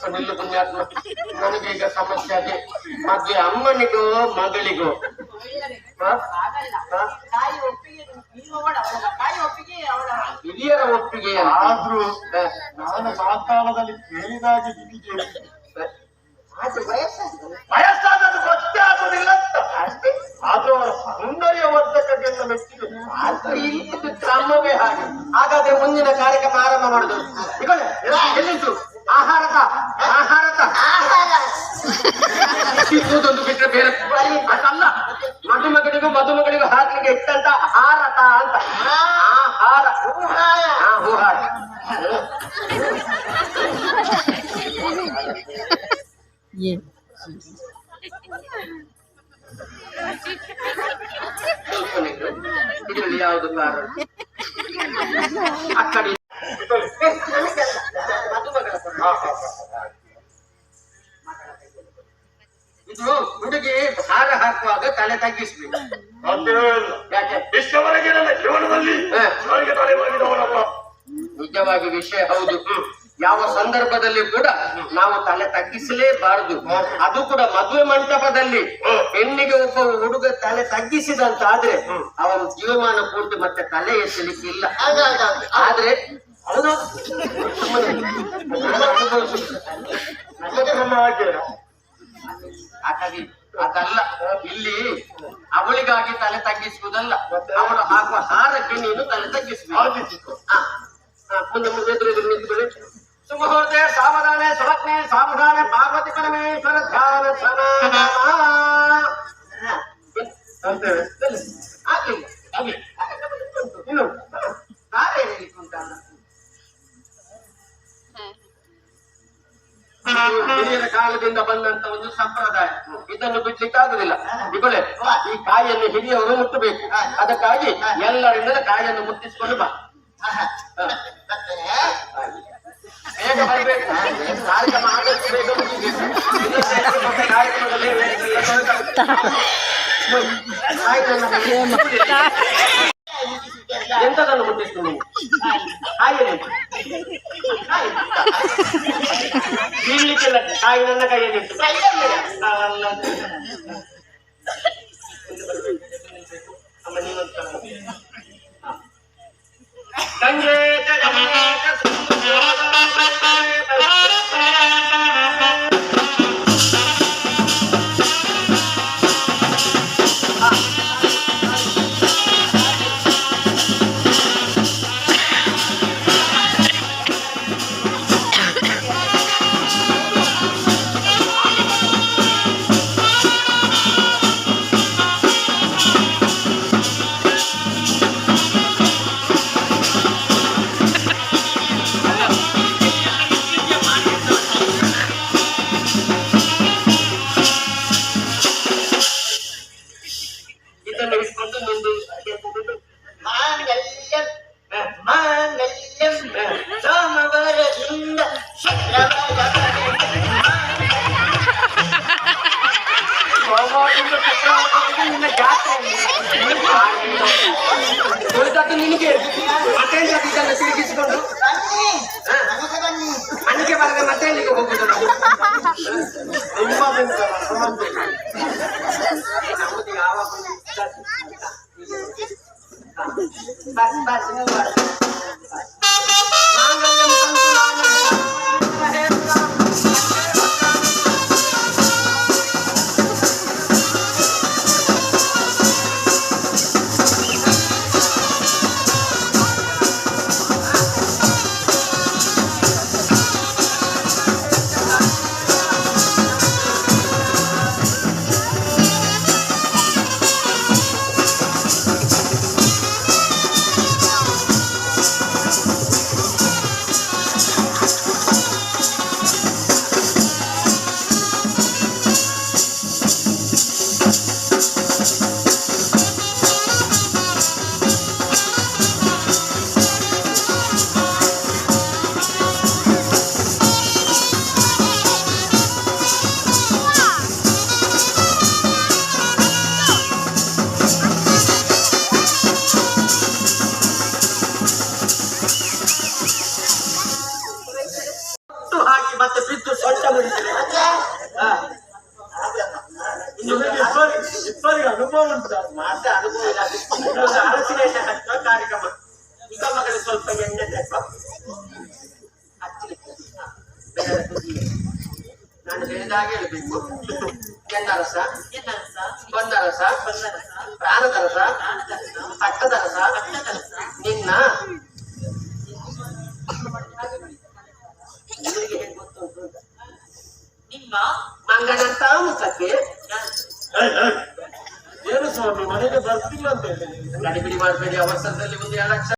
ಸ್ವಲ್ಪ ನಿಲ್ಲು ಪುಣ್ಯಾತ್ಮ. ನನಗೆ ಈಗ ಸಮಸ್ಯೆ ಅದೇ, ಮದುವೆ ಅಮ್ಮನಿಗೋ ಮಗಳಿಗೋ? ಹಿರಿಯರ ಒಪ್ಪಿಗೆ ಆದ್ರೂ ನಾನು ಸಾಕಾಲದಲ್ಲಿ ಕೇಳಿದಾಗೆ ವಯಸ್ಸಾದದ್ದು ಗೊತ್ತೇ ಆಗುದಿಲ್ಲ ಅಂತ ಅಷ್ಟೇ. ಆದ್ರೂ ಅವರ ಸೌಂದರ್ಯವರ್ಧಕಗೆಲ್ಲ ಮೆಚ್ಚಿದೆ. ಇಲ್ಲಿ ಕ್ರಮವೇ ಹಾಗೆ. ಹಾಗಾದ್ರೆ ಮುಂದಿನ ಕಾರ್ಯಕ್ರಮ ಆರಂಭ ಮಾಡುದು. ಎಲ್ಲಿಂಟು ಆಹಾರದ ತಿನ್ನುವುದೊಂದು ಬಿಟ್ಟರೆ ಬೇರೆ ಅದಲ್ಲ. ಮದುಮಗಳಿಗೂ ಮದುಮಗಳಿಗೂ ಹಾಕ್ಲಿಕ್ಕೆ ಇಟ್ಟಂತ ಹಾರತ ಅಂತ. ಆಹಾರ ಹೂಹಾರ ಇದರಲ್ಲಿ ಯಾವುದು ಕಾರಣ? ಆ ಕಡೆ ಇದು ಹುಡುಗಿ ಹಾರ ಹಾಕುವಾಗ ತಲೆ ತಗ್ಗಿಸ್ಬೇಕು. ಯಾಕೆ? ಇಷ್ಟವರೆಗೆ ನನ್ನ ಜೀವನದಲ್ಲಿ ನಿಜವಾಗಿ ವಿಷಯ ಹೌದು. ಯಾವ ಸಂದರ್ಭದಲ್ಲಿ ಕೂಡ ನಾವು ತಲೆ ತಗ್ಗಿಸಲೇಬಾರದು. ಅದು ಕೂಡ ಮದುವೆ ಮಂಟಪದಲ್ಲಿ ಹೆಣ್ಣಿಗೆ ಒಬ್ಬ ಹುಡುಗ ತಲೆ ತಗ್ಗಿಸಿದಂತಾದ್ರೆ ಅವನ ಜೀವಮಾನ ಪೂರ್ತಿ ಮತ್ತೆ ತಲೆ ಎತ್ತಲಿಕ್ಕಿಲ್ಲ. ಆದ್ರೆ ಹಾಗಾಗಿ ಅದಲ್ಲ, ಇಲ್ಲಿ ಅವಳಿಗಾಗಿ ತಲೆ ತಗ್ಗಿಸುವುದಲ್ಲ, ಅವಳು ಹಾಕುವ ಹಾರಕ್ಕೆ ನೀನು ತಲೆ ತಗ್ಗಿಸಬೇಕು. ಮುಂದೆ ಎದುರು ನಿಂತುಕೊಳ್ಳಿ. ಸುಮುಹೂರ್ತೆ ಸಾವಧಾನೆ ಸುಲಗ್ನೆ ಸಾವಧಾನೆ ಪಾರ್ವತಿ ಪರಮೇಶ್ವರ ಧ್ಯಾನ ಹಿರಿಯರ ಕಾಲದಿಂದ ಬಂದಂತ ಒಂದು ಸಂಪ್ರದಾಯ, ಇದನ್ನು ಬಿಡ್ಲಿಕ್ಕಾಗುದಿಲ್ಲ. ಇಗೊಳ್ಳೆ, ಈ ಕಾಯಿಯನ್ನು ಹಿರಿಯವರು ಮುಟ್ಟಬೇಕು. ಅದಕ್ಕಾಗಿ ಎಲ್ಲರಿಂದ ಕಾಯಿಯನ್ನು ಮುಟ್ಟಿಸಿಕೊಂಡು ಬಾ. ಬೇಗ ಬರಬೇಕು, ಕಾರ್ಯಕ್ರಮ ಆದಷ್ಟು ಬೇಗ ಮುಗಿಬೇಕು. ಎಂತದನ್ನು ಮುಟ್ಟಿಸ್ತು ನೀವು? ಕಾಯಿಯಲ್ಲಿ ಬೀಳ್ಲಿಕ್ಕೆಲ್ಲ ಕಾಯಿ ನನ್ನ ಕೈಯಲ್ಲಿ ಗಂಗೆ ನಿನಗೆ ಮತ್ತೆ ಇದನ್ನು ತಿರುಗಿಸಿಕೊಂಡು ಮನೆಗೆ ಬರದೆ ಮತ್ತೆ ಎಲ್ಲಿಗೆ ಹೋಗುದು? ನಮ್ಮದು ಯಾವಾಗ ಹಾ. ನಿಮಗೆ ಇಬ್ಬರಿಗೆ ಅನುಭವ ಉಂಟು. ಮಾತ್ರ ಅನುಭವ ಇಲ್ಲ. ಇನ್ನೊಂದು ಅರಸಿನ ಎಣ್ಣೆ ಹಚ್ಚುವ ಕಾರ್ಯಕ್ರಮ. ಈಗ ಮಗಳಿಗೆ ಸ್ವಲ್ಪ ಎಣ್ಣೆ ತೆಪ್ಪ ಹಚ್ಚಲಿಕ್ಕೆ. ಬೇರೆ ಬುದ್ಧಿ. ನಾನು ಹೇಳಿದಾಗ ಹೇಳ್ಬೇಕು. ಕೆಂಡರಸ, ಬಂದರಸ, ಪ್ರಾಣದ ರಸ, ಪಟ್ಟದ ರಸ, ನಿನ್ನ ನಿಮಗೆ ಹೇಗೆ ಗೊತ್ತುಂಟು ಅಂತ. ಮಂಗನಂತ ಮುಖಕ್ಕೆ ಏನು ಸ್ವಾಮಿ ಮನೆಗೆ ಬರ್ತಿಲ್ಲ ಅಂತ ಹೇಳಿ ಗಡಿಬಿಡಿ ಮಾಡಬೇಡಿ. ಅವಸರದಲ್ಲಿ ಒಂದು 2 ಅಕ್ಷರ